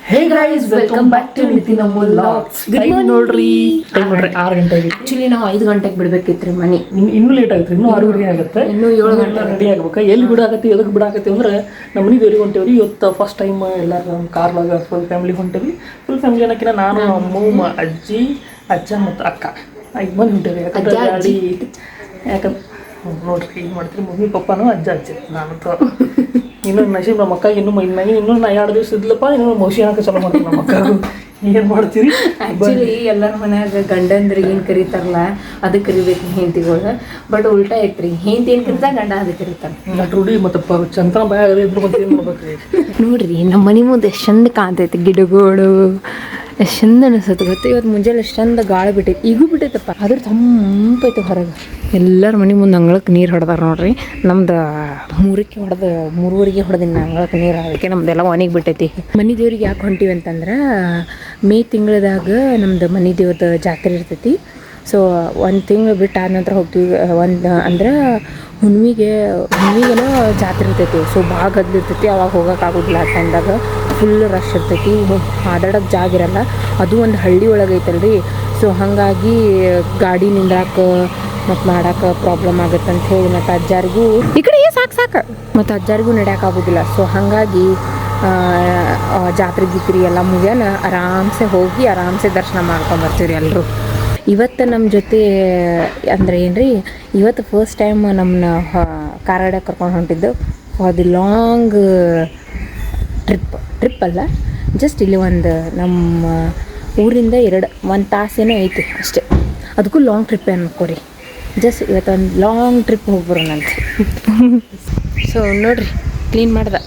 Hey guys welcome back to Nitin Amol vlogs. Time ನೋಡ್ರಿ 6 ಗಂಟೆ ಆಗಿತ್ತು. ಆಕ್ಚುಲಿ ನಾವು 5 ಗಂಟೆಗೆ ಬಿಡ್ಬೇಕಿತ್ರಿ ಮನಿ. ಇನ್ನೂ ಲೇಟ್ ಆಗುತ್ತೆ, ಇನ್ನೂ 6:30 ಆಗುತ್ತೆ. ಇನ್ನೂ 7 ಗಂಟೆ ರೆಡಿ ಆಗ್ಬೇಕು. ಎಲ್ಲಿ ಬಿಡಾಕತ್ತಿ ಎದಕ್ಕೆ ಬಿಡಾಕತ್ತಿ ಅಂದ್ರೆ ನಮ್ಮ ಮನೆ ದೇವ್ರಿಗೆ ಹೊಂಟೇವ್ರಿ. ಇವತ್ತು ಫಸ್ಟ್ ಟೈಮ್ ಎಲ್ಲರೂ ನಮ್ಮ ಕಾರ್ನಾಗ ಫುಲ್ ಫ್ಯಾಮಿಲಿ ಹೊಂಟೇವಿ. ಫುಲ್ ಫ್ಯಾಮಿಲಿ ಅನ್ನೋಕ್ಕಿಂತ ನಾನು, ಅಮ್ಮ, ಅಜ್ಜಿ, ಅಜ್ಜ ಮತ್ತು ಅಕ್ಕ 5 ಮಂದಿ ಹೊಂಟೇವಿ. ಯಾಕಂದ್ರೆ ಗಾಡಿ ಯಾಕಂದ್ರೆ ನೋಡ್ರಿ ಈಗ ಮಾಡ್ತೀರಿ ಮಮ್ಮಿ ಪಪ್ಪನೂ ಅಜ್ಜ ಅಜ್ಜಿ ನಾನಂತೂ ಇನ್ನೂ ನಶೀಬ್ ನಮ್ಮ ಅಕ್ಕ ಇನ್ನೂ ನಾ 2 ದಿವಸ ಇದ್ಲಪ್ಪ ಇನ್ನೂ ಮೌಸಿ ಹಾಕಿ ಚಲೋ ಮಾಡ್ತೀನಿ ನಮ್ಮ ಅಕ್ಕ. ಏನು ಮಾಡ್ತೀರಿ? ಆ್ಯಕ್ಚುಲಿ ಎಲ್ಲರ ಮನ್ಯಾಗ ಗಂಡಂದ್ರಿಗೆ ಏನು ಕರೀತಾರಲ್ಲ ಅದಕ್ಕೆ ಕರಿಬೇಕು ಹೆಂಡತಿಗಳು. ಬಟ್ ಉಲ್ಟಾ ಐತ್ರಿ, ಹೆಂಡತಿ ಏನು ಕರಿತಾ ಗಂಡ ಅದಕ್ಕೆ ಕರೀತಾರೆ. ರೂಢಿ ಮತ್ತು ಚಂದ್ರ ಭಯ ಇದ್ರು ಮತ್ತೆ ಏನು ಮಾಡ್ಬೇಕ್ರಿ? ನೋಡ್ರಿ ನಮ್ಮ ಮನೆ ಮುಂದೆ ಎಷ್ಟು ಚಂದ ಕಾಣ್ತೈತಿ ಗಿಡಗಳು, ಎಷ್ಟು ಚಂದ ಅನಿಸುತ್ತೆ ಗೊತ್ತೆ. ಇವತ್ತು ಮುಂಜಾನೆ ಎಷ್ಟು ಚಂದ ಗಾಳಿ ಬಿಟ್ಟೈತಿ, ಈಗೂ ಬಿಟ್ಟೈತಪ್ಪ. ಅದ್ರ ತಂಪೈತೆ ಹೊರಗೆ. ಎಲ್ಲರ ಮನೆ ಮುಂದೆ ಅಂಗಳಕ್ಕೆ ನೀರು ಹೊಡೆದಾರ ನೋಡ್ರಿ. ನಮ್ದು 3:30 ಹೊಡೆದಿನ ಅಂಗಳಕ್ಕೆ ನೀರು. ಅದಕ್ಕೆ ನಮ್ದೆಲ್ಲ ಒಣಗಿ ಬಿಟ್ಟೈತಿ. ಮನೆ ದೇವ್ರಿಗೆ ಯಾಕೆ ಹೊಂಟಿವಿ ಅಂತಂದ್ರೆ ಮೇ ತಿಂಗಳದಾಗ ನಮ್ದು ಮನೆ ದೇವ್ರದ ಜಾತ್ರೆ ಇರ್ತೈತಿ. ಸೊ 1 ತಿಂಗಳು ಬಿಟ್ಟು ಆದ ನಂತರ ಹೋಗ್ತೀವಿ. ಅಂದ್ರೆ ಹುಣ್ಣಿಮೆಗೆಲ್ಲ ಜಾತ್ರೆ ಇರ್ತೈತಿ. ಸೊ ಭಾಳ ಗದ್ಲಿರ್ತೈತಿ, ಅವಾಗ ಹೋಗೋಕ್ಕಾಗೋದಿಲ್ಲ. ಆ ಟೈಮ್ದಾಗ ಫುಲ್ ರಶ್ ಇರ್ತೈತಿ, ಆಡಾಡೋಕ್ಕೆ ಜಾಗ ಇರಲ್ಲ. ಅದು ಒಂದು ಹಳ್ಳಿ ಒಳಗೆ ಐತಲ್ರಿ. ಸೊ ಹಾಗಾಗಿ ಗಾಡಿ ನಿಂದ್ರಾಕೆ ಮತ್ತು ಮಾಡೋಕೆ ಪ್ರಾಬ್ಲಮ್ ಆಗುತ್ತೆ ಅಂತ ಹೇಳಿ ಮತ್ತು ಅಜ್ಜಾರಿಗೂ ಈ ಕಡೆ ಸಾಕು ಮತ್ತು ಅಜ್ಜಾರಿಗೂ ನಡೆಯೋಕ್ಕಾಗೋದಿಲ್ಲ. ಸೊ ಹಾಗಾಗಿ ಜಾತ್ರೆ ಗೀತ್ರಿ ಎಲ್ಲ ಮುಗಿಯಲ್ಲ ಆರಾಮ್ಸೆ ಹೋಗಿ ಆರಾಮ್ಸೆ ದರ್ಶನ ಮಾಡ್ಕೊಂಬರ್ತೀವಿ ಎಲ್ಲರೂ. ಇವತ್ತು ನಮ್ಮ ಜೊತೆ ಅಂದರೆ ಏನು ರೀ, ಇವತ್ತು ಫಸ್ಟ್ ಟೈಮ್ ನಮ್ಮನ್ನ ಕಾರಾಡ ಕರ್ಕೊಂಡು ಹೊಂಟಿದ್ದು ಫಾರ್ ದಿ ಲಾಂಗ್ ಟ್ರಿಪ್ ಅಲ್ಲ, ಜಸ್ಟ್ ಇಲ್ಲಿ ಒಂದು ನಮ್ಮ ಊರಿಂದ 1 ತಾಸೇನೋ ಐತಿ ಅಷ್ಟೇ. ಅದಕ್ಕೂ ಲಾಂಗ್ ಟ್ರಿಪ್ ಅನ್ಕೋರಿ. ಜಸ್ಟ್ ಇವತ್ತೊಂದು ಲಾಂಗ್ ಟ್ರಿಪ್ ಹೋಗ್ಬರೋಣಂತ. ಸೊ ನೋಡಿರಿ ಕ್ಲೀನ್ ಮಾಡ್ದೆ.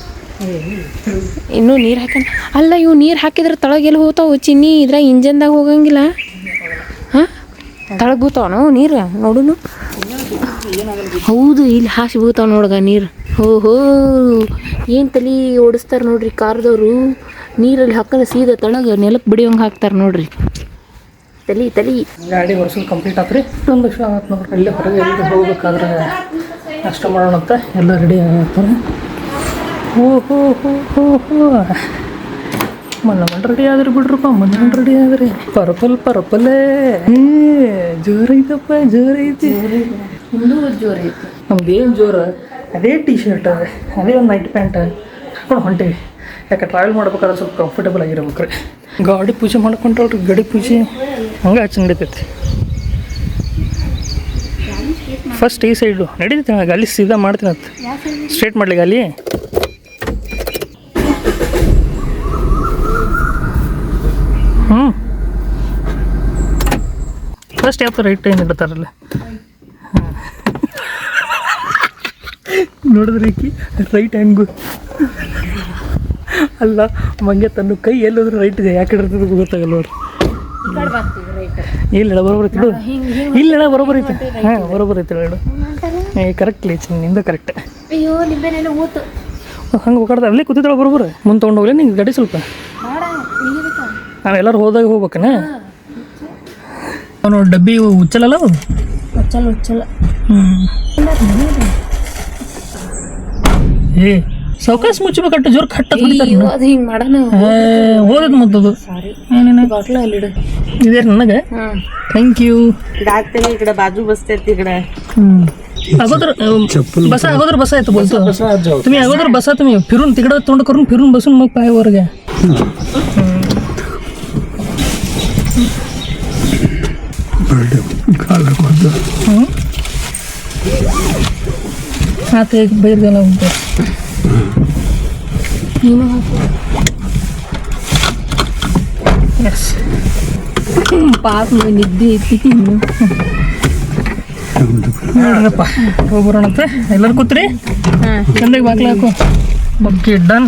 ಇನ್ನೂ ನೀರು ಹಾಕ್ಯಾನ ಅಲ್ಲ, ಇವು ನೀರು ಹಾಕಿದ್ರೆ ತಳಗೆಲ್ಲಿ ಹೋಗ್ತಾವೆ ಚಿನ್ನಿ, ಇದ್ರಾಗ ಇಂಜನ್ದಾಗ ಹೋಗಂಗಿಲ್ಲ. ಹಾಂ ತಳಗೆ ಬೀಳ್ತಾವನು ನೀರು ನೋಡುನು. ಹೌದು, ಇಲ್ಲಿ ಹಾಸಿ ಬೀಳ್ತಾವೆ ನೋಡ್ಗ ನೀರು. ಹೋ ಏನು ತಲೆ ಓಡಿಸ್ತಾರೆ ನೋಡ್ರಿ ಕಾರ್ದವರು. ನೀರಲ್ಲಿ ಹಾಕಿದ್ರೆ ಸೀದಾ ತಳಗೆ ನೆಲಕ್ಕೆ ಬಿಡಿಯೋಂಗೆ ಹಾಕ್ತಾರೆ ನೋಡ್ರಿ. ತಲೆ ಗಾಡಿ ವರ್ಷದ ಕಂಪ್ಲೀಟ್ ಆತ್ರಿ. 1 ಲಕ್ಷ ಆಯ್ತು ನೋಡ್ರಿ. ಅಲ್ಲೇ ಹೊರಗೆ ಎಲ್ಲಿ ಹೋಗ್ಬೇಕಾದ್ರೆ ಅಷ್ಟ ಮಾಡೋಣಂತ ಎಲ್ಲ ರೆಡಿ ಆಗ್ತಾರೆ. ಮನ್ನ ರೆಡಿ ಆದ್ರಿ ಬಿಡ್ರಪ್ಪ, ಮನ್ನ ರೆಡಿ ಆದ್ರಿ. ಪರ್ಪಲ್ಲೇ ಜೋರೈತಪ್ಪ, ಜೋರೈತಿ. ಜೋರೈತಿ ನಮ್ದೇನು ಜೋರ, ಅದೇ ಟಿ ಶರ್ಟ್, ಅದೇ ಒಂದು ನೈಟ್ ಪ್ಯಾಂಟ್ ಹಾಕೊಂಡು ಹೊಂಟೇವಿ. ಯಾಕೆ ಟ್ರಾವೆಲ್ ಮಾಡ್ಬೇಕಾದ್ರೆ ಸ್ವಲ್ಪ ಕಂಫರ್ಟೇಬಲ್ ಆಗಿರ್ಬೇಕ್ರಿ. ಗಾಡಿ ಪೂಜೆ ಮಾಡ್ಕೊಂಡ್ರಿ, ಗಾಡಿ ಪೂಜೆ ಹಂಗೆ ಹಚ್ಚಿ ನಡೀತೈತಿ. ಫಸ್ಟ್ ಈ ಸೈಡು ನಡೀತೈತಿ, ನನಗೆ ಅಲ್ಲಿ ಸೀದಾ ಮಾಡ್ತೀನಿ ಅಂತ ಸ್ಟ್ರೇಟ್ ಮಾಡ್ಲಿಕ್ಕೆ ಅಲ್ಲಿ. ಫಸ್ಟ್ ಯಾವ ರೈಟ್ ಏನು ಇಡ್ತಾರಲ್ಲ ನೋಡಿದ್ರಿ ಈಕಿ ರೈಟ್ ಹ್ಯಾಂಗು ಅಲ್ಲ ಮಂಗೆ ತನ್ನ ಕೈ ಎಲ್ಲೋದ್ರೂ ರೈಟ್ ಯಾಕೆ ಇಡ್ತದೆ ಗೊತ್ತಾಗಲ್ಲ ನೋಡ್ರಿ. ಇಲ್ಲ ಬರೋಬರ್ ಐತಿ, ಇಲ್ಲ ಬರೋಬರ್ ಐತೆ. ಹಾಂ ಬರೋಬರ್ ಐತಿ ಹೇಳು. ಕರೆಕ್ಟ್ ನಿಂದ ಕರೆಕ್ಟ್. ಹಂಗೆ ಹೋಗಾಡ್ದ ಅಲ್ಲೇ ಕೂತಿದ್ದಾಳೆ ಬರೋಬರ್. ಮುಂದೆ ತೊಗೊಂಡು ಹೋಗ್ಲಿ ನಿಂಗೆ ಗಾಡಿ ಸ್ವಲ್ಪ. ನಾವು ಎಲ್ಲರೂ ಹೋದಾಗ ಹೋಗ್ಬೇಕನ. ಅವನು ಡಬ್ಬಿ ಉಚ್ಚಲಲ್ಲ, ಅವು ಉಚ್ಚಲ. ಏ ಸೌಕಾಸ ಮುಚ್ಚಬೇಕಟ್ಟ ಜೋರ್ ಕಟ್ಟ ಅದು ಹಿಂಗೆ ಮಾಡೋಣ. ಹೋದದ್ ಮತ್ತದು ಬಾಟ್ಲ ಅಲ್ಲಿಡು. ಇದೇ ನನಗೆ ಥ್ಯಾಂಕ್ ಯು. ಈ ಕಡೆ ಬಾಜು ಬಸ್ತೈತಿ ಈ ಕಡೆ. अगोदर बसा येतो बोलतो तुम्ही. अगोदर बसा तुम्ही. फिरून तिकडं तोंड करून फिरून बसून मग पाय वर घ्या. हा ते एक बैर गेला म्हणतो. यस पाच निद्दी किती ನೋಡ್ರಪ್ಪ ಹೋಗ್ಬರೋಣಂತೆ. ಎಲ್ಲರೂ ಕೂತ್ರಿ, ಚಂದಾಗಿ ಬಾಗ್ಲ ಹಾಕು. Okay done.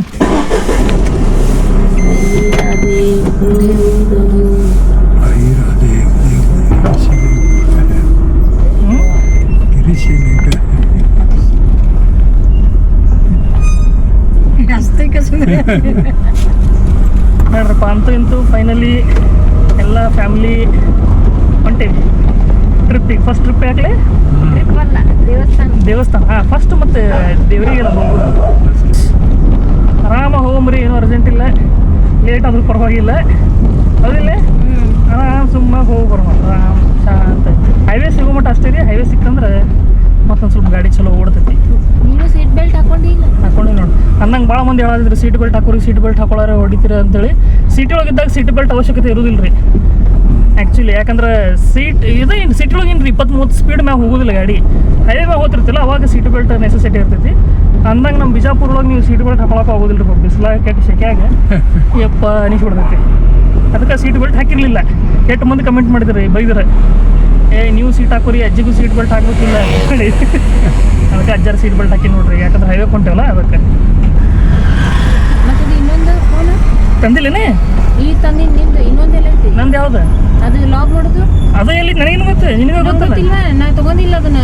ನೋಡ್ರಪ್ಪ ಅಂತೂ ಇಂತೂ ಫೈನಲಿ ಎಲ್ಲ ಫ್ಯಾಮಿಲಿ ಹೊಂಟೇವಿ ಟ್ರಿಪ್ಪಿಗೆ. ಫಸ್ಟ್ ಟ್ರಿಪ್ ಯಾಕಲೆ ದೇವಸ್ಥಾನ. ಹಾಂ ಫಸ್ಟ್ ಮತ್ತು ದೇವರಿಗೆಲ್ಲ ಹೋಗೋದು. ಆರಾಮಾಗಿ ಹೋಗಂಬ್ರಿ, ಏನೂ ಅರ್ಜೆಂಟ್ ಇಲ್ಲ. ಲೇಟ್ ಆದ್ರೂ ಪರವಾಗಿಲ್ಲ ಹೌದಿಲ್ಲ ಆರಾಮ್ ಸುಮ್ಮನೆ ಹೋಗಿ ಬರೋಣ ಆರಾಮ್ ಶಾಂತ ಹೈವೇ ಸಿಗೋ ಮಟ್ಟ ಅಷ್ಟೇ ರೀ ಹೈವೇ ಸಿಕ್ಕಂದ್ರೆ ಮತ್ತೊಂದು ಸ್ವಲ್ಪ ಗಾಡಿ ಚಲೋ ಓಡ್ತೈತಿ ನೀನು ಸೀಟ್ ಬೆಲ್ಟ್ ಹಾಕೊಂಡಿಲ್ಲ ಹಾಕೊಂಡಿ ನೋಡಿ ಅನ್ನಂಗೆ ಭಾಳ ಮಂದಿ ಹೇಳಾದಿದ್ರು ಸೀಟ್ ಬೆಲ್ಟ್ ಹಾಕೋರಿ ಸೀಟ್ ಬೆಲ್ಟ್ ಹಾಕೊಳ್ಳಾರ ಹೊಡಿತೀರ ಅಂತೇಳಿ ಸಿಟಿ ಒಳಗಿದ್ದಾಗ ಸೀಟ್ ಬೆಲ್ಟ್ ಅವಶ್ಯಕತೆ ಇರೋದಿಲ್ಲ ರೀ ಆ್ಯಕ್ಚುಲಿ ಯಾಕಂದ್ರೆ ಸಿಟಿ ಸಿಟಿ ಒಳಗಿನ ರೀ 20-30 ಸ್ಪೀಡ್ ಮ್ಯಾಗ ಹೋಗೋದಿಲ್ಲ ಗಾಡಿ ಹೈವೇ ಮ್ಯಾಗ ಹೋಗ್ತಿರ್ತಿಲ್ಲ ಅವಾಗ ಸೀಟ್ ಬೆಲ್ಟ್ ನೆಸೆಸಿಟಿ ಇರ್ತೈತಿ ಅಂದಂಗೆ ನಮ್ಮ ಬಿಜಾಪುರ ಒಳಗೆ ನೀವು ಸೀಟ್ ಬೆಲ್ಟ್ ಹಾಕೊಳಕ್ಕೆ ಆಗೋದಿಲ್ಲ ರೀ ಬಿಸಿಲಾಗ ಕೆಟ್ಟ ಸೆಕೆಯಾಗ ಯಪ್ಪ ಅನಿಸ್ಬಿಡ್ತೈತಿ ಅದಕ್ಕೆ ಸೀಟ್ ಬೆಲ್ಟ್ ಹಾಕಿರಲಿಲ್ಲ ಎಷ್ಟು ಮಂದಿ ಕಮೆಂಟ್ ಮಾಡಿದ್ರಿ ಬೈದ್ರೆ ನೀವು ಸೀಟ್ ಹಾಕೋರಿ ಅಜ್ಜಿಗೂ ಸೀಟ್ ಬೆಲ್ಟ್ ಹಾಕ್ಬೇಕಿಲ್ಲ ಹೇಳಿ ಅದಕ್ಕೆ ಅಜ್ಜಾರ ಸೀಟ್ ಬೆಲ್ಟ್ ಹಾಕಿ ನೋಡ್ರಿ ಯಾಕಂದ್ರೆ ಹೈವೇ ಕೊಂಟೇವಲ್ಲ ಅದಕ್ಕೆ ಮತ್ತೆ ಇನ್ನೊಂದು ಫೋನ್ ತಂದಿಲ್ಲೇನೆ ಈ ತಂದಿದ್ದು ನಿಂದು ಇನ್ನೊಂದೆಲ್ಲ ಐತಿ ನಂದು ಯಾವ್ದು ಅದು ಲಾಕ್ ಮಾಡೋದು ಅದು ಎಲ್ಲಿ ನನಗೇನು ಗೊತ್ತು ನಿನಗೆ ಗೊತ್ತಲ್ಲ ಗೊತ್ತಿಲ್ವಾ ನಾ ತಗೊಂಡಿಲ್ಲ ಅದನ್ನ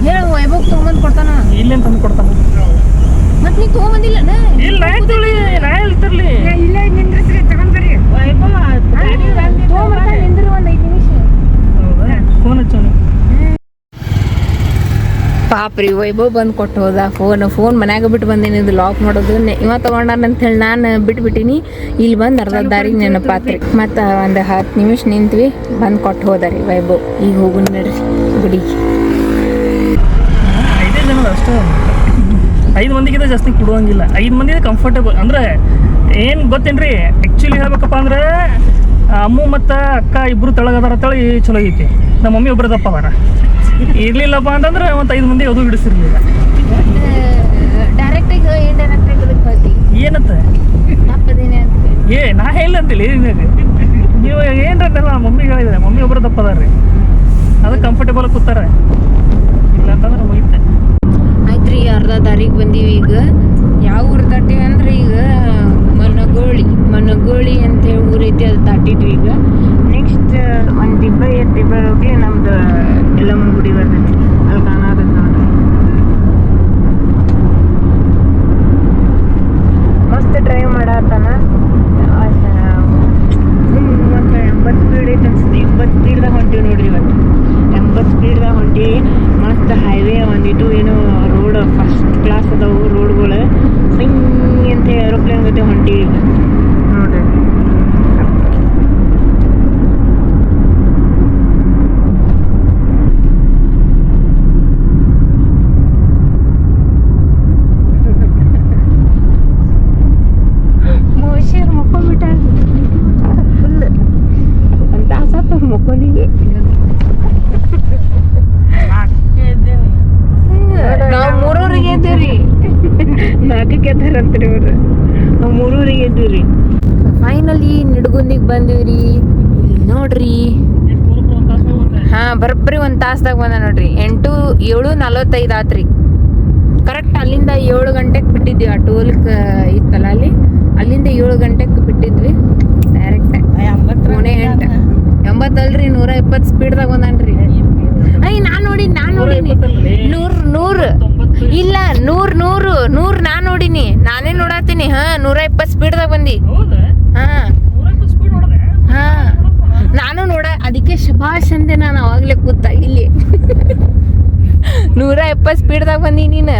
ಹೇಳು ವೈಭವ್ ತಗೊಂಬಂದು ಕೊಡ್ತಾನ ಇಲ್ಲೇನು ತಂದು ಕೊಡ್ತಾನೆ ಮತ್ತೆ ನೀ ತಗೊಂಬಂದಿಲ್ಲ ಇಲ್ಲ ನಾ ಹೇಳ್ತೀವಿ ನಾ ಹೇಳ್ತಿರ್ಲಿ ಇಲ್ಲ ನಿಂದ್ರಿಸ್ರಿ ತಗೊಂಡ್ಬರಿ ವೈಭವ್ ತಗೊಂಬರ್ತಾನೆ ನಿಂದ್ರಿ ಒಂದು 5 ನಿಮಿಷ ಹೌದಾ ಫೋನ್ ಹಚ್ಚೋನು ಪಾಪ್ರಿ ವೈಭವ್ ಬಂದು ಕೊಟ್ಟು ಹೋದ ಫೋನ್ ಮನ್ಯಾಗ ಬಿಟ್ಟು ಬಂದೀನಿ ಇದು ಲಾಕ್ ಮಾಡೋದು ಇವ ತೊಗೊಂಡಾನ ಅಂತ ಹೇಳಿ ನಾನು ಬಿಟ್ಬಿಟ್ಟಿನಿ ಇಲ್ಲಿ ಬಂದು ಅರ್ಧ ದಾರಿಗೆ ನೆನಪಾತ್ರಿ ಮತ್ತು ಒಂದು 10 ನಿಮಿಷ ನಿಂತ್ವಿ ಬಂದು ಕೊಟ್ಟು ಹೋದ ರೀ ವೈಭವ್ ಈಗ ಹೋಗುನ್ ನಡ್ರಿ ಗುಡಿಗೆ 5 ಜನ ಅಷ್ಟೇ 5 ಮಂದಿಗಿಂತ ಜಾಸ್ತಿ ಕೊಡುವಂಗಿಲ್ಲ 5 ಮಂದಿ ಕಂಫರ್ಟೇಬಲ್ ಅಂದ್ರೆ ಏನು ಗೊತ್ತೇನ್ರಿ ಆ್ಯಕ್ಚುಲಿ ಹೇಳ್ಬೇಕಪ್ಪ ಅಂದ್ರೆ ಅಮ್ಮು ಮತ್ತು ಅಕ್ಕ ಇಬ್ಬರು ತೆಳಗದಾರ ಅಂತೇಳಿ ಚಲೋ ಐತಿ ನಮ್ಮ ಮಮ್ಮಿ ಒಬ್ಬರು ದಪ್ಪ ಅದಾರ ಇರ್ಲಿಲ್ಲಪ್ಪ ಅಂತಂದ್ರೆ ಒಂದು 5 ಮಂದಿ ಅದು ಹಿಡಿಸಿರ್ಲಿಲ್ಲ ಡೈರೆಕ್ಟಾಗಿ ಏನತ್ತ ನಾ ಹೇಳಿಲ್ಲ ಅಂತೇಳಿ ನೀವು ಏನ್ರಲ್ಲ ಮಮ್ಮಿ ಹೇಳಿದ್ರೆ ಮಮ್ಮಿ ಒಬ್ಬರು ದಪ್ಪ ಅದಾರ ರೀ ಅದಕ್ಕೆ ಕಂಫರ್ಟೇಬಲ್ ಕೂತಾರ ಇಲ್ಲ ಅಂತಂದ್ರೆ ಮುಗಿತೆ ಆಯ್ತು ರೀ ಅರ್ಧ ದಾರಿಗೆ ಬಂದೀವಿ ಈಗ ಯಾವ ಊರು ದಾಟಿವಿ ಅಂದ್ರೆ ಈಗ ಮನಗೋಳಿ ಅಂತೇಳಿ ಊರೈತಿ ಅದು ದಾಟಿದ್ವಿ ಈಗ ನೆಕ್ಸ್ಟ್ ಒಂದು ದಿಬ್ಬ ಹೋಗ್ಲಿ ನಮ್ದು ಎಲ್ಲಮ್ಮನ ಗುಡಿ ಬರ್ತೈತಿ ಅಲ್ಲಿ ಕಾಣಾದತ್ ನೋಡ್ರಿ ಮಸ್ತ್ ಡ್ರೈವ್ ಮಾಡತ್ತಾನ ಒಂದು 80 ಸ್ಪೀಡ್ ಐತೆ ಅನ್ಸುತ್ತೆ 80 ಸ್ಪೀಡ್ದಾಗ ಹೊಂಟೀವಿ ನೋಡ್ರಿ ಇವತ್ತು 80 ಸ್ಪೀಡ್ದಾಗ ಹೊಂಟೀವಿ ಮಸ್ತ್ ಹೈವೇ ಒಂದಿಟ್ಟು ಏನೋ ರೋಡ್ ಫಸ್ಟ್ ಕ್ಲಾಸ್ ಅದಾವು ರೋಡ್ಗಳು ಸಿಂಗ್ ಅಂತ ಏರೋಪ್ಲೇನ್ ಜೊತೆ ಹೊಂಟೀವಿ ಈಗ ನೋಡ್ರಿ ಮೋಶರ್ ಮಕ್ಕೊಂಡ್ಬಿಟ್ಟ ಫುಲ್ ಒಂದು ತಾಸತ್ತ ಮಕ್ಕೊಂಡಿಗೆ ನಾವು 3ೂರಿಗೆ ಎದ್ದೀವ್ರಿ 4ಕ್ಕೆ ಎದ್ದಾರಂತ್ರಿ ಅವ್ರು ನಾವು 3ೂರಿಗೆ ಎದ್ದೀವ್ರಿ ಫೈನಲಿ ನಿಡಗುಂದಿಗೆ ಬಂದಿವ್ರಿ ನೋಡ್ರಿ ಬರೋಬ್ಬರಿ 1 ತಾಸ್ದಾಗ ಬಂದ ನೋಡ್ರಿ 7:45 ಆತ್ರಿ ಕರೆಕ್ಟ್ ಅಲ್ಲಿಂದ 7 ಗಂಟೆಗೆ ಬಿಟ್ಟಿದ್ವಿ ಆ ಟೋಲ್ಗೆ ಇತ್ತಲ್ಲ ಅಲ್ಲಿಂದ 7 ಗಂಟೆಗೆ ಬಿಟ್ಟಿದ್ವಿ ಡೈರೆಕ್ಟ್ 80 ಅಲ್ರಿ 120 ಸ್ಪೀಡ್ದಾಗ ಬಂದನ್ರಿ ನಾನು ನೋಡಿನಿ 100 ಇಲ್ಲ 100 ನಾ ನೋಡಿನಿ ನಾನೇ ನೋಡಾತೀನಿ 120 ಸ್ಪೀಡ್ದಾಗ ಬಂದಿ ನಾನು ನೋಡ ಅದಕ್ಕೆ ಶಬಾಷ್ ಅಂದೆ ನಾನು ಅವಾಗಲೇ ಕೂತ ಇಲ್ಲಿ 120 ಸ್ಪೀಡ್ದಾಗ ಬಂದಿ ನೀನು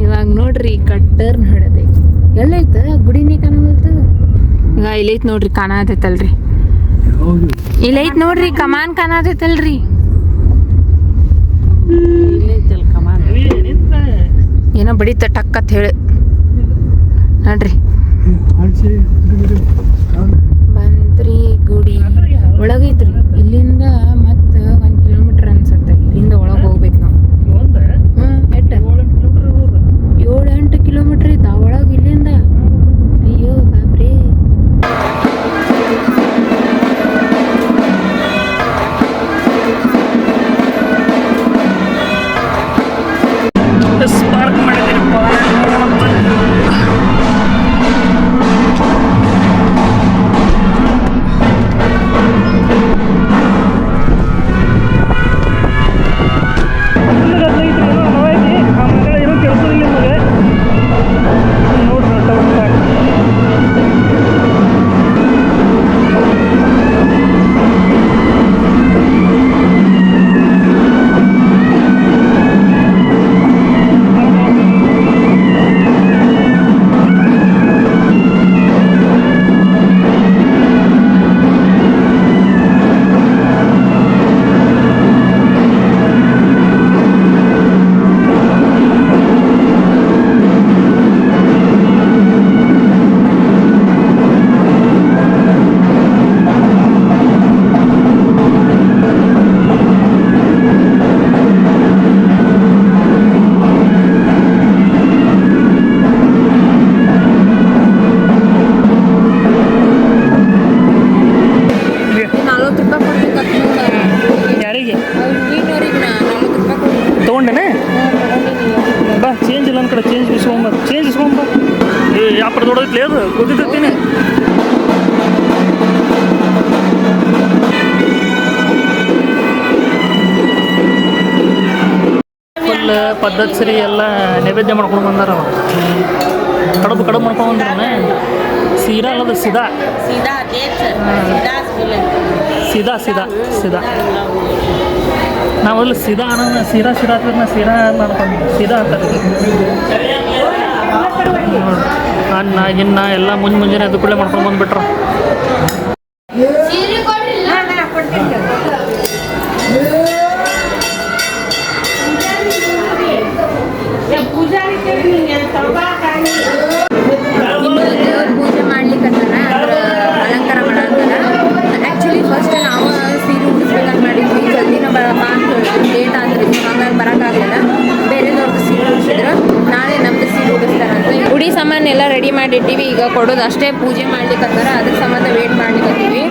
ಇವಾಗ ನೋಡ್ರಿ ಕಟ್ಟರ್ ಹೊಡೆದೆ ಎಲ್ಲೈತ ಗುಡಿನೇ ಕಾಣೋದು ಈಗ ಇಲ್ಲೈತ್ ನೋಡ್ರಿ ಕಾಣತೈತಲ್ರಿ ಇಲ್ಲೈತ್ ನೋಡ್ರಿ ಕಮಾನ್ ಕಾಣತೈತಲ್ರಿ ಏನೋ ಬಡಿತ ಟಕ್ಕತ್ ಹೇಳಿ ನೋಡ್ರಿ ಬಂದ್ರಿ ಗುಡಿ ಒಳಗೈತ್ರಿ ಇಲ್ಲಿಂದ ಮತ್ತೆ 1 ಕಿಲೋಮೀಟರ್ ಅನ್ಸತ್ತೆ ಇಲ್ಲಿಂದ ಒಳಗೆ ಹೋಗ್ಬೇಕು ನಾವು 7-8 ಕಿಲೋಮೀಟರ್ ಐತಾ ಒಳಗೆ ಇಲ್ಲಿಂದ ಅಯ್ಯೋ ಬಾಬ್ರೇ ಸ್ಪಾರ್ಕ್ ಮಾಡಿದ್ದೀರಪ್ಪ ಮತ್ತು ಚೇಂಜ್ ಇಸ್ಕೊಂಬ ಯಾಪರ ದೊಡ್ಡೈತ್ಲಿ ಅದು ಗೊತ್ತಿರ್ತೀನಿ ಫುಲ್ ಪದ್ಧತಿ ಸರಿ ಎಲ್ಲ ನೈವೇದ್ಯ ಮಾಡ್ಕೊಂಡು ಬಂದಾರ ಅವ ಕಡುಬು ಮಾಡ್ಕೊಂಡು ಬಂದ್ರೆ ಸೀರಾ ಅಲ್ಲದ ಸಿದಾ ಸೀದಾ ನಾವಲ್ಲಿ ಸೀದಾ ಅನ್ನೋ ಸೀರಾ ಹತ್ತಿರ ನಾ ಸೀರಾ ಮಾಡ್ಕೊಂಡು ಸೀದಾ ಅಂತಾರೆ ಅನ್ನ ಗಿನ್ನ ಎಲ್ಲ ಮುಂಜಾನೆ ಅದು ಕೂಡಲೇ ಮಾಡ್ಕೊಂಡು ಬಂದುಬಿಟ್ರ ಇನ್ನು ದೇವ್ರ ಪೂಜೆ ಮಾಡ್ಲಿಕ್ಕೆ ಅಂದ್ರೆ ಅಲಂಕಾರ ಮಾಡಂತಾರ ಆ್ಯಕ್ಚುಲಿ ಫಸ್ಟ್ ನಾವು ಸೀರೆ ಉಡಿಸ್ಬೇಕಂತ ಮಾಡಿದ್ವಿ ಜಲ್ದಿನ ಬರಪ್ಪ ಅಂತ ಹೇಳಿದ್ರು ಲೇಟ್ ಆದ್ರೆ ಹಂಗಾಗಿ ಬರೋಕ್ಕಾಗಲಿಲ್ಲ ಬೇರೆದವ್ರದ್ದು ಸೀರೆ ಉಡಿಸಿದ್ರು ನಾಳೆ ನಮ್ದು ಸೀರೆ ಉಡಿಸ್ತಾರಂತ ಉಡಿ ಸಾಮಾನು ಎಲ್ಲ ರೆಡಿ ಮಾಡಿಟ್ಟಿವಿ ಈಗ ಕೊಡೋದು ಅಷ್ಟೇ ಪೂಜೆ ಮಾಡ್ಲಿಕ್ಕೆ ಅದ್ರ ಸಂಬಂಧ ವೇಟ್ ಮಾಡ್ಲಿಕ್ಕತ್ತೀವಿ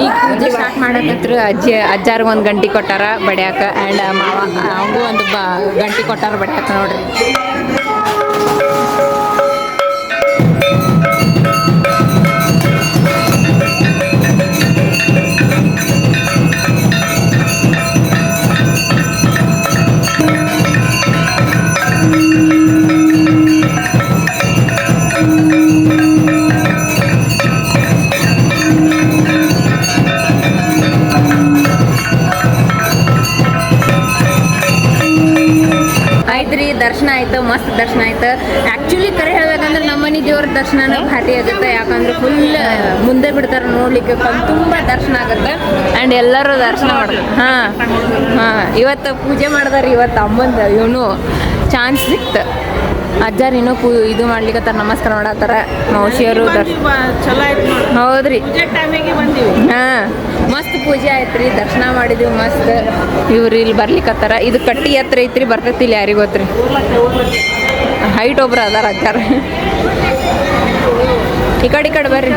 ಈಗ ಪೂಜೆ ಸ್ಟಾರ್ಟ್ ಮಾಡಕತ್ರ ಅಜ್ಜಾರ್ಗೆ ಒಂದು ಗಂಟೆ ಕೊಟ್ಟಾರ ಬಡಿಯಾಕ ಆ್ಯಂಡ್ ಮಾವ ಅವಂಗೂ ಒಂದು ಗಂಟೆ ಕೊಟ್ಟಾರ ಬಡಿಯಾಕ ನೋಡ್ರಿ ದರ್ಶನ ಆಯ್ತು ಮಸ್ತ್ ದರ್ಶನ ಆಯ್ತು ಆ್ಯಕ್ಚುಲಿ ಕರೆ ಹೇಳ್ಬೇಕಂದ್ರೆ ನಮ್ಮನೆ ದೇವ್ರ ದರ್ಶನನ ಭಾರಿ ಆಗುತ್ತೆ ಯಾಕಂದ್ರೆ ಫುಲ್ ಮುಂದೆ ಬಿಡ್ತಾರೆ ನೋಡ್ಲಿಕ್ಕೆ ತುಂಬ ದರ್ಶನ ಆಗುತ್ತೆ ಆ್ಯಂಡ್ ಎಲ್ಲರೂ ದರ್ಶನ ಮಾಡ್ತಾರೆ ಹಾಂ ಇವತ್ತು ಪೂಜೆ ಮಾಡಿದಾರೆ ಇವತ್ತು ಅಮ್ಮಂದ ಇವನು ಚಾನ್ಸ್ ಸಿಕ್ತು ಅಜ್ಜಾರು ಇನ್ನೂ ಇದು ಮಾಡ್ಲಿಕ್ಕೆ ನಮಸ್ಕಾರ ಮಾಡತ್ತಾರ ಮೌಸಿಯರು ಹೌದ್ರಿ ಹಾಂ ಮಸ್ತ್ ಪೂಜೆ ಆಯ್ತು ರೀ ದರ್ಶನ ಮಾಡಿದ್ವಿ ಮಸ್ತ್ ಇವ್ರು ಇಲ್ಲಿ ಬರ್ಲಿಕ್ಕತ್ತಾರ ಇದು ಕಟ್ಟಿ ಹತ್ರ ಐತ್ರಿ ಬರ್ತೈತಿ ಇಲ್ಲಿ ಯಾರಿಗೆ ಗೊತ್ತ್ರಿ ಹೈಟ್ ಒಬ್ರು ಅದಾರ ಅಜ್ಜಾರ ಈ ಕಡೆ ಬರ್ರಿ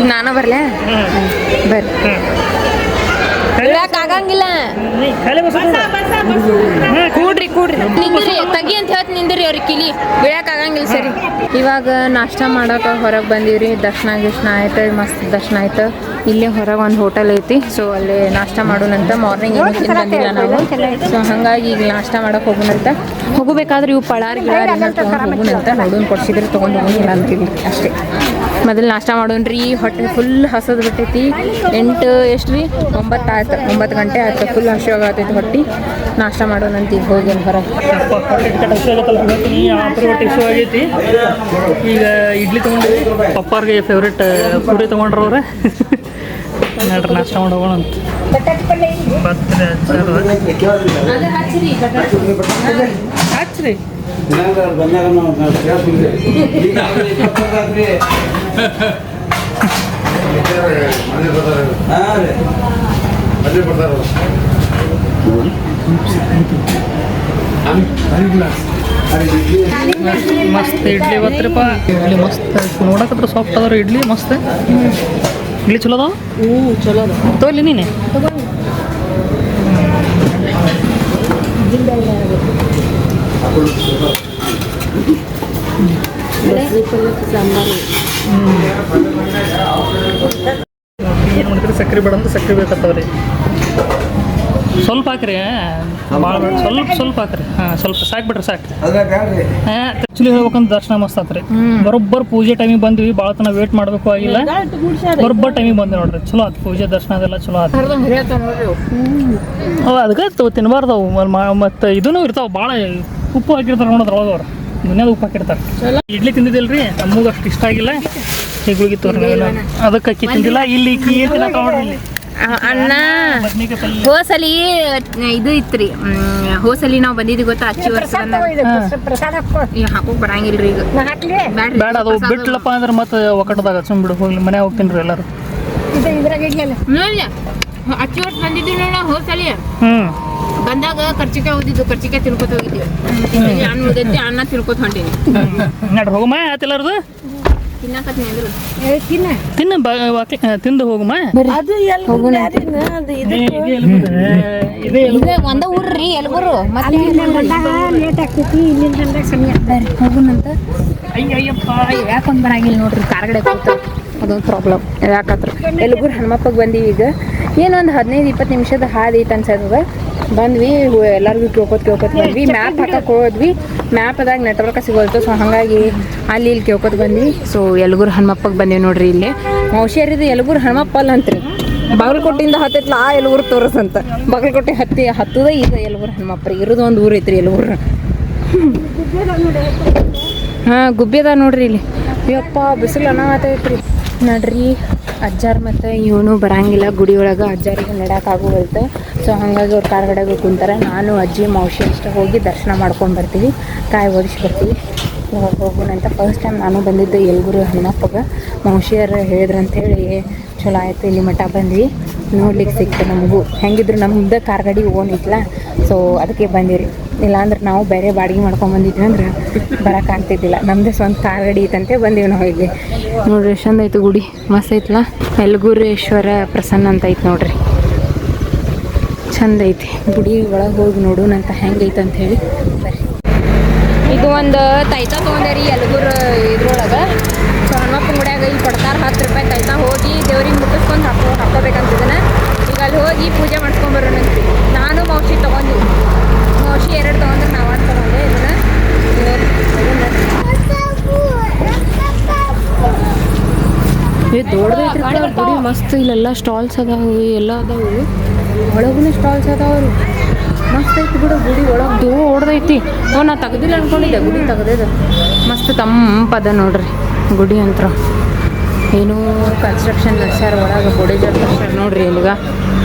ನಾನು ಬರ್ಲೇ ಬರ್ರಿ ಆಗಂಗಿಲ್ಲ ಕೂಡ್ರಿ ನಿಂದಿರಿ ತಗಿ ಅಂತ ಹೇಳ್ತ ನಿಂದಿರಿ ಅವ್ರಿಗೆ ಕಿಲಿ ಬೀಳಕ್ ಆಗಂಗಿಲ್ಲ ಸರಿ ಇವಾಗ ನಾಷ್ಟ ಮಾಡಕ್ಕೆ ಹೊರಗೆ ಬಂದೀವ್ರಿ ದರ್ಶನ ಆಯ್ತು ಮಸ್ತ್ ದರ್ಶನ ಆಯ್ತು ಇಲ್ಲೇ ಹೊರಗೆ ಒಂದು ಹೋಟೆಲ್ ಐತಿ ಸೊ ಅಲ್ಲಿ ನಾಷ್ಟ ಮಾಡೋಣಂತ ಮಾರ್ನಿಂಗ್ ಏನು ತಿಂದು ಬಂದಿಲ್ಲ ನಾವು ಸೊ ಹಾಗಾಗಿ ಈಗ ನಾಷ್ಟ ಮಾಡಕ್ಕೆ ಹೋಗೋಣಂತ ಹೋಗಬೇಕಾದ್ರೆ ಇವು ಪಳಾರ್ ಗಿಳಾರ್ ಹೋಗೋಣಂತ ನೋಡೋಣ ಕೊಡ್ಸಿದ್ರೆ ತೊಗೊಂಡು ಹೋಗೋಣ ಅಂತೀವಿ ಅಷ್ಟೇ ಮೊದಲು ನಾಷ್ಟ ಮಾಡೋಣ್ರಿ ಹೊಟ್ಟೆ ಫುಲ್ ಹಸದ್ ಬಿಟ್ಟೈತಿ 9 ಗಂಟೆ ಆಯ್ತು ಫುಲ್ ಹಸಿವಾಗತೈತಿ ಹೊಟ್ಟೆ ನಾಷ್ಟ ಮಾಡೋಣಂತ ಈಗ ಹೋಗಿ ಹೊರಗೆ ಆಗೈತಿ ಈಗ ಇಡ್ಲಿ ತೊಗೊಂಡ್ರಿ ಪಪ್ಪಾರ್ಗೆ ಫೇವ್ರೇಟ್ ಪೂರಿ ತೊಗೊಂಡ್ರವ್ರೆ ನೋಡ್ರಿ ನಾಷ್ಟ ಮಾಡಿ ಹೋಗೋಣ ಅಂತ ಹಚ್ಚ್ರಿ ಮಸ್ತ್ ಇಡ್ಲಿ ಇವತ್ತರಿಪ್ಪ ಇಡ್ಲಿ ಮಸ್ತ್ ನೋಡಕತ್ರ ಸಾಫ್ಟ್ ಅದಾರ ಇಡ್ಲಿ ಮಸ್ತ್ ಇಡ್ಲಿ ಚಲೋ ಅದಾವ ಚಲೋ ಅದ ತಗೊಳ್ಳಿ ನೀನೆ ಏನು ಮಾಡ್ತೀರಿ ಸಕ್ಕರೆ ಬೇಡ ಅಂತ ಸಕ್ಕರೆ ಬೇಕಾಗ್ತವ್ರಿ ಸ್ವಲ್ಪ ಹಾಕ್ರಿ ಭಾಳ ಬೇಡ ಸ್ವಲ್ಪ ಹಾಕ್ರಿ ಹಾಂ ಸ್ವಲ್ಪ ಸಾಕ್ಬಿಟ್ರಿ ಸಾಕು ಆ್ಯಕ್ಚುಲಿ ಹೇಳ್ಬೇಕಂತ ದರ್ಶನ ಮಸ್ತ್ ಆತ್ರಿ ಬರೋಬ್ಬರ್ ಪೂಜೆ ಟೈಮಿಗೆ ಬಂದ್ವಿ ಭಾಳ ತನ ವೇಟ್ ಮಾಡಬೇಕು ಆಗಿಲ್ಲ ಬರೋಬ್ಬರ್ ಟೈಮಿಗೆ ಬಂದೆ ನೋಡ್ರಿ ಚಲೋ ಆಯ್ತು ಪೂಜೆ ದರ್ಶನ ಅದೆಲ್ಲ ಚಲೋ ಆಯ್ತು ಅದಕ್ಕೆ ತಿನ್ನಬಾರ್ದವು ಮತ್ತು ಇದೂ ಇರ್ತಾವೆ ಭಾಳ ಉಪ್ಪು ಹಾಕಿರ್ತಾರೆ ನೋಡೋದ್ರ ಒಳಗವ್ರು ದುನಿಯಾದ ಉಪ್ಪು ಹಾಕಿರ್ತಾರೆ ಇಡ್ಲಿ ತಿಂದಿದ್ದಿಲ್ರಿ ನಮಗೆ ಅಷ್ಟು ಇಷ್ಟ ಆಗಿಲ್ಲ ಹೇಗುಳಿಗಿತ್ತು ಅದಕ್ಕೆ ಅಕ್ಕಿ ತಿಂದಿಲ್ಲ ಇಲ್ಲಿ ಏನು ತಿನ್ನಕ ನೋಡ್ರಿ ಇಲ್ಲಿ ಅಣ್ಣ ಹೋಸಲಿ ಇದು ಇತ್ರಿ ಹೋಸಲಿ ನಾವು ಬಂದಿದ್ವಿ ಗೊತ್ತಾ ಅಚ್ಚಿ ವರ್ಷ ಹಾಕೋಕ್ ಬರಂಗಿಲ್ರಿ ಈಗ ಬೇಡ ಅದು ಬಿಟ್ಲಪ್ಪ ಅಂದ್ರೆ ಮತ್ತೆ ಒಕ್ಕಟದಾಗ ಸುಮ್ ಬಿಡು ಹೋಗ್ಲಿ ಮನೆ ಹೋಗ್ತೀನಿ ಎಲ್ಲರೂ ಅಚ್ಚಿ ವರ್ಷ ಬಂದಿದ್ವಿ ನೋಡ ಹೋಸಲಿ ಬಂದಾಗ ಕರ್ಚಿಕಾಯಿ ಓದಿದ್ದು ಕರ್ಚಿಕಾಯಿ ತಿನ್ಕೋತ ಹೋಗಿದ್ದೀವಿ ಅನ್ನ ಉಳಿದೈತಿ ಅನ್ನ ತಿನ್ಕೋತ ಹೊಂಟೀನಿ ನಡ್ರಿ ಹೋಗಮ್ಮ ಆತಿಲ್ಲಾರ್ದು ತಿನ್ನಕತ್ತೀನಿ ಅಂದ್ರು ತಿಂದು ಹೋಗಮ್ಮ ಒಂದ ಊರ್ರಿ ಎಲ್ಬರು ಮತ್ತೆ ಲೇಟ್ ಆಗ್ತೈತಿ ಇಲ್ಲಿಂದ ಸಮಯ ಹೋಗುನಂತ ಯಾಕೊಂಡ್ ಬರಂಗಿಲ್ಲ ನೋಡ್ರಿ ಕಾರ್ಗಡೆ ಕೂತ ಅದೊಂದು ಪ್ರಾಬ್ಲಮ್ ಯಾಕತ್ರ ಎಲ್ಬೂರು ಹನುಮಪ್ಪಗೆ ಬಂದೀವಿ ಈಗ ಏನೊಂದು 15-20 ನಿಮಿಷದ ಹಾದಿ ಐತೆ ಅನ್ಸದ ಬಂದ್ವಿ ಎಲ್ಲರಿಗೂ ಕೇಳ್ಕೊತ ಬಂದ್ವಿ ಮ್ಯಾಪ್ ಹಾಕಕ್ಕೆ ಹೋದ್ವಿ ಮ್ಯಾಪ್ದಾಗ ನೆಟ್ವರ್ಕ್ ಸಿಗೋಲ್ತು ಸೊ ಹಾಗಾಗಿ ಅಲ್ಲಿ ಇಲ್ಲಿ ಕೇಳ್ಕೊತ ಬಂದ್ವಿ ಸೊ ಯಲಗೂರು ಹನುಮಪ್ಪಗೆ ಬಂದೀವಿ ನೋಡ್ರಿ ಇಲ್ಲಿ ಮೌಶಿಯರಿದು ಯಲಗೂರು ಹನುಮಪ್ಪ ಅಲ್ಲ ಅಂತ್ರಿ ಬಾಗಲಕೋಟೆಯಿಂದ ಹತ್ತೈತ್ಲ ಆ ಯಲಗೂರು ತೋರಿಸಂತ ಬಾಗಲಕೋಟೆ ಹತ್ತದ ಈಗ ಯಲಗೂರು ಹನುಮಪ್ಪ ಇರೋದು ಒಂದು ಊರು ಐತ್ರಿ ಯಲಗೂರು ಹಾಂ ಗುಬ್ಬಿದ ನೋಡ್ರಿ ಇಲ್ಲಿ ಯಪ್ಪ ಬಿಸಿಲು ಅನಾಗತೈತ್ರಿ ನಡ್ರಿ ಅಜ್ಜಾರ್ ಮತ್ತು ಇವನು ಬರಂಗಿಲ್ಲ ಗುಡಿ ಒಳಗೆ ಅಜ್ಜಾರಿಗೆ ನಡ್ಯಾಕಾಗೋಲ್ತು ಸೊ ಹಾಗಾಗಿ ಅವ್ರು ಕಾರ್ಗಡೆಗೆ ಕುಂತಾರೆ ನಾನು ಅಜ್ಜಿ ಮೌಶಿ ಅಷ್ಟೇ ಹೋಗಿ ದರ್ಶನ ಮಾಡ್ಕೊಂಡು ಬರ್ತೀವಿ ಕಾಯಿ ಓದಿಸಿ ಬರ್ತೀವಿ ಇವಾಗ ಹೋಗೋಣಂತ ಫಸ್ಟ್ ಟೈಮ್ ನಾನು ಬಂದಿದ್ದೆ ಯಲಗೂರು ಹನುಮಪ್ಪಗೆ ಮೌಶಿಯರು ಹೇಳಿದ್ರಂಥೇಳಿ ಚಲೋ ಆಯಿತು ಇಲ್ಲಿ ಮಠ ಬಂದ್ವಿ ನೋಡ್ಲಿಕ್ಕೆ ಸಿಕ್ತು ನಮಗೂ ಹೆಂಗಿದ್ರು ನಮ್ದು ಕಾರ್ಗಡಿ ಓನ್ ಐತ್ಲ ಸೊ ಅದಕ್ಕೆ ಬಂದಿರಿ ಇಲ್ಲಾಂದ್ರೆ ನಾವು ಬೇರೆ ಬಾಡಿಗೆ ಮಾಡ್ಕೊಂಡು ಬಂದಿದ್ವಿ ಅಂದ್ರೆ ಬರೋಕ್ಕಾಗ್ತಿದ್ದಿಲ್ಲ ನಮ್ಮದೇ ಸ್ವಂತ ಕಾರ್ಗಡಿ ಐತಂತೆ ಬಂದೀವಿ ನಾವು ಇಲ್ಲಿ ನೋಡ್ರಿ ಎಷ್ಟು ಚಂದ ಐತೆ ಗುಡಿ ಮಸ್ತ್ ಐತ್ಲ ಯಲಗೂರೇಶ್ವರ ಪ್ರಸನ್ನ ಅಂತ ಐತೆ ನೋಡ್ರಿ ಚಂದ ಐತಿ ಗುಡಿ ಒಳಗೆ ಹೋಗಿ ನೋಡೋಣಂತ ಹೆಂಗೈತೆ ಅಂತ ಹೇಳಿ ಬರ್ರಿ ಇದು ಒಂದು ತೈತ ತೊಗೊಂಡೇರಿ ಯಲಗೂರು ಇದ್ರೊಳಗೆ ಸೊ ಹನುಮಪ್ಪನ ಗುಡಿಯಾಗ ಇಲ್ಲಿ ಕೊಡ್ತಾರೆ 10 ರೂಪಾಯಿ ತೈತ ಹೋಗಿ ದೇವ್ರಿಗೆ ಮುಟ್ಟಿಸ್ಕೊಂಡು ಹಾಕೋಬೇಕಂತಿದ್ದಾನೆ ಈಗ ಅಲ್ಲಿ ಹೋಗಿ ಪೂಜೆ ಮಾಡ್ಕೊಂಬರೋಣಂತ ನಾನು ಮೌಶಿ ತೊಗೊಂಡಿವಿ ಮೌಶಿ 2 ತೊಗೊಂಡ್ರೆ ನಾವು ಅದು ತೊಗೊಂಡೆ ಇದನ್ನ ದೊಡ್ಡದೈತ್ರಿ ಗುಡಿ ಮಸ್ತ್ ಇಲ್ಲೆಲ್ಲ ಸ್ಟಾಲ್ಸ್ ಅದಾವು ಎಲ್ಲ ಅದಾವು ಒಳಗೂ ಸ್ಟಾಲ್ಸ್ ಅದಾವ್ರಿ ಮಸ್ತ್ ಐತಿ ಬಿಡು ಗುಡಿ ಒಳಗೆ ದೊಡ್ಡದೈತಿ ನಾ ತೆಗ್ದಿಲ್ಲ ಅನ್ಕೊಂಡಿದ್ದೆ ಗುಡಿ ತೆಗ್ದಿದೆ ಮಸ್ತ್ ತಂಪದ ನೋಡ್ರಿ ಗುಡಿ ಅಂತ ಏನೋ ಕನ್ಸ್ಟ್ರಕ್ಷನ್ ನಡೆಸ್ಯಾರ ಒಳಗೆ ಗೋಡೆ ಜರ್ಸ್ಯಾರ ನೋಡ್ರಿ ಇಲ್ಲಿಗ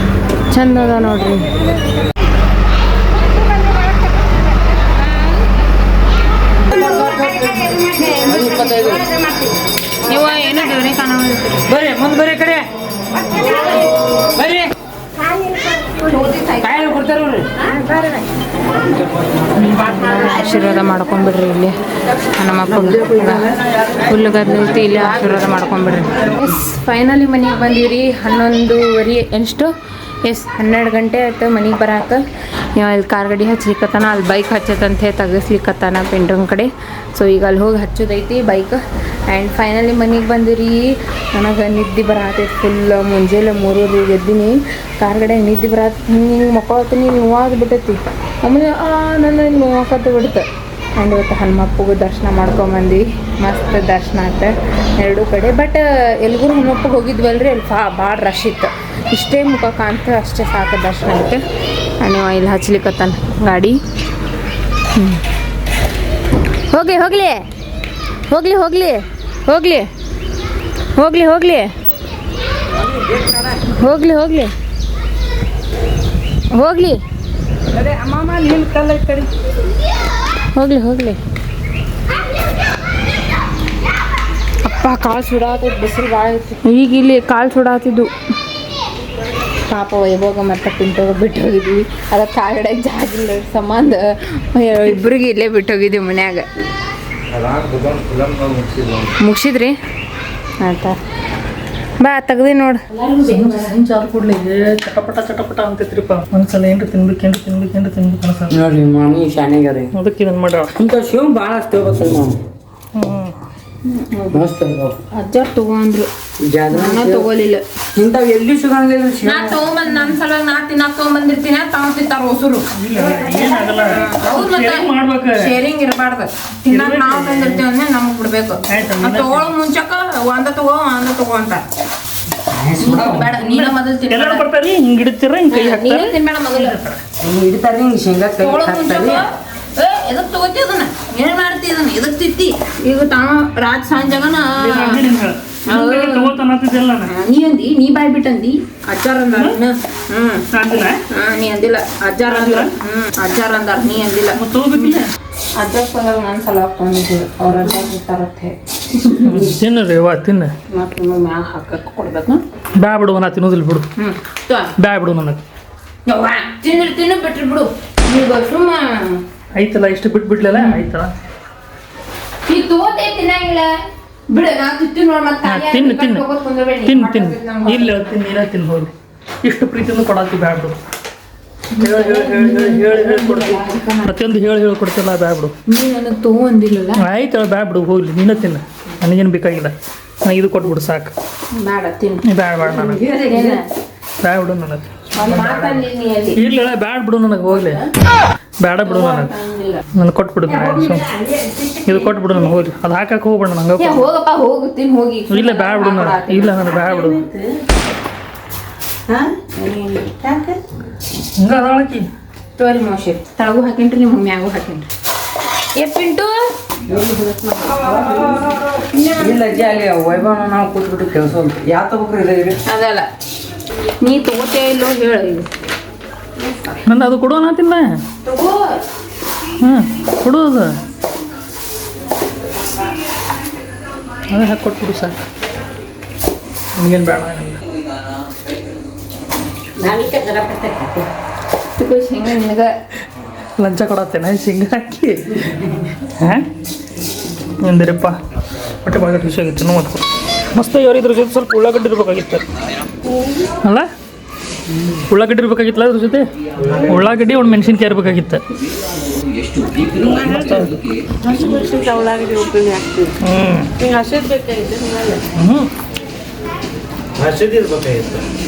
ಚಂದ ಅದ ನೋಡ್ರಿ ನೀವು ಏನು ದೇವ್ರಿ ಕಾಣೋ ಬರ್ರಿ ಮುಂದೆ ಬರ್ರಿ ಕಡೆ ಬರ್ರಿ ಆಶೀರ್ವಾದ ಮಾಡ್ಕೊಂಡ್ಬಿಡ್ರಿ ಇಲ್ಲಿ ನಮ್ಮಪ್ಪ ಫುಲ್ ಗದ್ಲೈತಿ ಇಲ್ಲಿ ಆಶೀರ್ವಾದ ಮಾಡ್ಕೊಂಡ್ಬಿಡ್ರಿ ಎಸ್ ಫೈನಲಿ ಮನೆಗೆ ಬಂದೀವಿ 11:30 ಎಷ್ಟು 12 ಗಂಟೆ ಆಯ್ತು ಮನೆಗೆ ಬರಾಕ ಇವ ಇಲ್ಲಿ ಕಾರ್ ಗಾಡಿ ಹಚ್ಲಿಕ್ಕತ್ತಾನ ಅಲ್ಲಿ ಬೈಕ್ ಹಚ್ಚತ್ತಂತೆ ತೆಗಿಸ್ಲಿಕ್ಕತ್ತಾನ ಪೆಂಡ್ರನ್ ಕಡೆ ಸೊ ಈಗ ಅಲ್ಲಿ ಹೋಗಿ ಹಚ್ಚೋದೈತಿ ಬೈಕ್ ಆ್ಯಂಡ್ ಫೈನಲಿ ಮನೆಗೆ ಬಂದಿರಿ ನನಗೆ ನಿದ್ದೆ ಬರತೈತಿ ಫುಲ್ ಮುಂಜಾನೆ 3:00 ಎದ್ದೀನಿ ಕಾರ್ ಗಾಡಿ ನಿದ್ದೆ ಬರತ್ತೆ ಹಿಂಗೆ ಮಕ್ಕಳತ್ತೀನಿ ನೋವಾಗ್ಬಿಟ್ಟೈತಿ ಆಮೇಲೆ ನನ್ನ ನೋವಾಕತ್ತು ಬಿಡುತ್ತೆ ಆ್ಯಂಡ್ ಇವತ್ತು ಹನುಮಪ್ಪಗೆ ದರ್ಶನ ಮಾಡ್ಕೊಂಬಂದು ಮಸ್ತ್ ದರ್ಶನ ಆಯ್ತು 2 ಕಡೆ ಬಟ್ ಯಲಗೂರು ಹನುಮಪ್ಪಗೆ ಹೋಗಿದ್ವಲ್ರಿ ಅಲ್ಲಿ ಭಾಳ ರಶ್ ಇತ್ತು ಇಷ್ಟೇ ಮುಖ ಕಾಣ್ತ ಅಷ್ಟೇ ಸಾಕು ದರ್ಶನ ಆಯ್ತು ನೀವು ಇಲ್ಲಿ ಹಚ್ಲಿಕ್ಕತ್ತಾನ ಗಾಡಿ ಹೋಗ್ಲಿ ಹೋಗ್ಲಿ ಹೋಗ್ಲಿ ಹೋಗ್ಲಿ ಹೋಗ್ಲಿ ಹೋಗ್ಲಿ ಹೋಗ್ಲಿ ಹೋಗ್ಲಿ ಹೋಗ್ಲಿ ಹೋಗ್ಲಿ ಹೋಗ್ಲಿ ಹೋಗ್ಲಿ ಅಪ್ಪ ಕಾಲು ಸುಡಾತೈತಿ ಬಿಸಿಲು ಭಾಳ ಐತಿ ಈಗ ಇಲ್ಲಿ ಕಾಲು ಸುಡಾತಿದ್ದು ಪಾಪ ವೈಭೋಗ ಮತ್ತು ಪಿಂಟೋಗ ಬಿಟ್ಟು ಹೋಗಿದ್ವಿ ಅದಕ್ಕೆ ಕಾಗಡೆಗೆ ಜಾಗಿಲ್ಲ ಸಂಬಂಧ ಇಬ್ಬರಿಗೆ ಇಲ್ಲೇ ಬಿಟ್ಟು ಹೋಗಿದ್ವಿ ಮನ್ಯಾಗ ಮುಗಿಸಿದ್ರಿ ಆಯ್ತಾ ಬಾ ತೆಗ್ದಿ ನೋಡು ಚಾಲು ಕೂಡಲೇ ಚಟಪಟ ಚಟಪಟ ಅಂತೈತ್ರಿಪ್ಪ ಒಂದ್ಸಲ ಏನ್ರಿ ತಿನ್ಬೇಕು ಅನ್ಸ ನೋಡ್ರಿ ಮಾಮಿ ಶಾನೆಗರಿ ಅದಕ್ಕೆ ಇದನ್ನ ಮಾಡ್ಯಾಳ ಇಂಥ ಶಿವ್ ಭಾಳ ಅಷ್ಟು ಹೋಗ್ಬೇಕು ಮಸ್ತ್ ಅಜ್ಜಾರ್ ತಗೊಂಡ್ರು ನಾನು ತಗೋಲಿಲ್ಲ ಇಂಥವು ಎಲ್ಲಿ ಸಿಗಂಗಿಲ್ಲ ನಾ ತಗೊಂಬಂದ್ ನನ್ನ ಸಲುವಾಗಿ ನಾ ತಿನ್ನಾಕ ತಗೊಂಬಂದಿರ್ತೀನಿ ತಗೊಂತಿರ್ತಾರ ಹೊಸರು ಶೇರಿಂಗ್ ಇರಬಾರ್ದು ತಿನ್ನಾಕ ನಾವು ತಂದಿರ್ತೀವಿ ಅಂದ್ರೆ ನಮಗ್ ಬಿಡ್ಬೇಕು ತಗೊಳೋ ಮುಂಚಕ ಒಂದ ತಗೋ ಅಂತ ಬೇಡ ನೀನ ಮೊದಲು ಎಲ್ಲರೂ ಬರ್ತಾರಿ ಹಿಂಗೆ ಇಡ್ತೀರ ಹಿಂಗೆ ಕೈ ಹಾಕ್ತಾರೆ ನೀನೇ ತಿನ್ಬೇಡ ಮೊದಲು ಹಿಡಿತಾರೆ ಹಿಂಗೆ ಶೇಂಗಾ ಕೈ ತಗೊಳೋ ಮುಂಚಕ ಹಾಕ್ತಾರೆ ಎದಕ್ ತಗೋತಿ ಅದನ್ನ ಏನ್ ಮಾಡ್ತಿ ಇದನ್ನ ಎದಕ್ ತಿತ್ತಿ ಈಗ ತಾವ ರಾತ್ ಸಂಜಾಗನ ನೀ ಅಂದಿ ನೀ ಬಾಯ್ ಬಿಟ್ಟಂದಿ ಅಜ್ಜಾರ್ ಅಂದಾರ ನೀ ಅಂದಿಲ್ಲ ಅಜ್ಜಾರ್ ಅಂದ್ರ ಅಜ್ಜಾರ್ ಅಂದಾರ ನೀ ಅಂದಿಲ್ಲ ಅಜ್ಜಾರ್ ಸಲ ನಾನು ಸಲ ಹಾಕೊಂಡಿದ್ದೆ ಅವ್ರ ಅಜ್ಜಾರ್ ಬಿಟ್ಟಾರತ್ತೆ ತಿನ್ನರಿ ವಾ ತಿನ್ನ ಮತ್ತೆ ಮ್ಯಾಗ ಹಾಕಕ್ಕೆ ಕೊಡ್ಬೇಕು ಬ್ಯಾ ಬಿಡು ನಾ ತಿನ್ನೋದಿಲ್ಲ ಬಿಡು ಬ್ಯಾ ಬಿಡು ನನಗೆ ಯವ್ವ ತಿಂದ್ರೆ ತಿನ್ನು ಬಿಟ್ರಿ ಬಿಡು ನೀವು ಸುಮ್ಮ ಐತಲ್ಲ ಇಷ್ಟು ಬಿಟ್ಬಿಡ್ಲಲ್ಲ ಆಯ್ತಲ್ಲ ಈ ತೋತೆ ತಿನ್ನಂಗಿಲ್ಲ ಬಿಡು ನಾ ತಿಂತೀನಿ ನೋಡಿ ಮತ್ತೆ ತಿನ್ನು ತಿನ್ನು ಇಲ್ಲ ತಿನ್ನು ನೀನ ತಿನ್ನು ಹೋಗಿ ಇಷ್ಟು ಪ್ರೀತಿಯಿಂದ ಕೊಡತ್ತಿ ಬ್ಯಾಡ್ರು ಹೇಳಿ ಕೊಡ್ತೀವಿ ಪ್ರತಿಯೊಂದು ಹೇಳಿ ಕೊಡ್ತಿಲ್ಲ ಬ್ಯಾಡ್ಬಿಡು ನೀ ನನಗೆ ತಗೋ ಅಂದಿಲ್ಲಲ್ಲ ಆಯ್ತಲ್ಲ ಬ್ಯಾಡ್ಬಿಡು ಹೋಗ್ಲಿ ನೀನ ತಿನ್ನು ನನಗೇನು ಬೇಕಾಗಿಲ್ಲ ನನಗೆ ಇದು ಕೊಟ್ಬಿಡು ಸಾಕು ಬೇಡ ತಿನ್ನು ಬ್ಯಾಡ ನನಗೆ ಬ್ಯಾಡ್ಬಿಡು ನನಗೆ ಒಂದು ಮಾತಂದಿನಿ ಅಲ್ಲಿ ಇಲ್ಲ ಬ್ಯಾಡ್ಬಿಡು ನನಗೆ ಹೋಗ್ಲಿ ಬೇಡ ಬಿಡು ನನಗೆ ಕೊಟ್ಬಿಡು ಇದು ಕೊಟ್ಬಿಡು ನನಗೆ ಹೋಗ್ಲಿ ಅದು ಹಾಕಕ್ಕೆ ಹೋಗ್ಬೇಡ ನಂಗೆ ಹೋಗಪ್ಪ ಹೋಗು ತಿನ್ನು ಹೋಗಿ ಇಲ್ಲ ಬ್ಯಾಡ್ಬಿಡು ನನಗೆ ಇಲ್ಲ ನನಗೆ ಬ್ಯಾಡ್ಬಿಡು ಹಂಗ ಅದಾಳಕಿ ತೋರಿ ಮೋಶಿ ತಳಗೂ ಹಾಕಿನ್ರಿ ನಿಮ್ಮ ಮ್ಯಾಗೂ ಹಾಕಿನ್ರಿ ಏ ಪಿಂಟು ಇಲ್ಲ ಅಜ್ಜಿ ಅಲ್ಲಿ ವೈಭವ ನಾವು ಕೂತ್ಬಿಟ್ಟು ಕೆಲಸ ಯಾವ ತಗೋಕ್ರಿ ಇದೆ ಅದಲ್ಲ ನೀ ತಗೋತೇ ಇಲ್ಲೋ ಹೇಳ ಇದು ನನ್ನ ಅದು ಕೊಡು ತಿನ್ನ ತಗೋ ಕೊಡು ಅದು ಅದೇ ಹಾಕಿ ಕೊಟ್ಬಿಡು ಸಾಕು ನಮಗೇನು ಬೇಡ ತಗೋ ಶೇಂಗಾ ನಿನಗೆ ಲಂಚ ಕೊಡತ್ತೇನೆ ಶೇಂಗಾ ಹಾಕಿ ಹಾಂ ಎಂದಿರಪ್ಪ ಹೊಟ್ಟೆ ಭಾಳ ಖುಷಿ ಆಗಿತ್ತು ನೋಡ್ಕೊ ಮಸ್ತ್ ಯಾರು ಇದ್ರ ಜೊತೆ ಸ್ವಲ್ಪ ಉಳ್ಳಾಗಡ್ಡಿ ಇರ್ಬೇಕಾಗಿತ್ತು ಅಲ್ಲ ಉಳ್ಳಾಗಡ್ಡಿ ಇರ್ಬೇಕಾಗಿತ್ತಲ್ಲ ಅದ್ರ ಜೊತೆ ಉಳ್ಳಾಗಡ್ಡಿ ಒಂದು ಮೆಣಸಿನ್ಕಾಯಿ ಇರ್ಬೇಕಾಗಿತ್ತು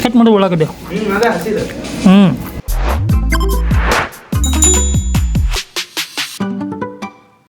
ಕಟ್ ಮಾಡು ಉಳ್ಳಾಗಡ್ಡಿ ಹ್ಞೂ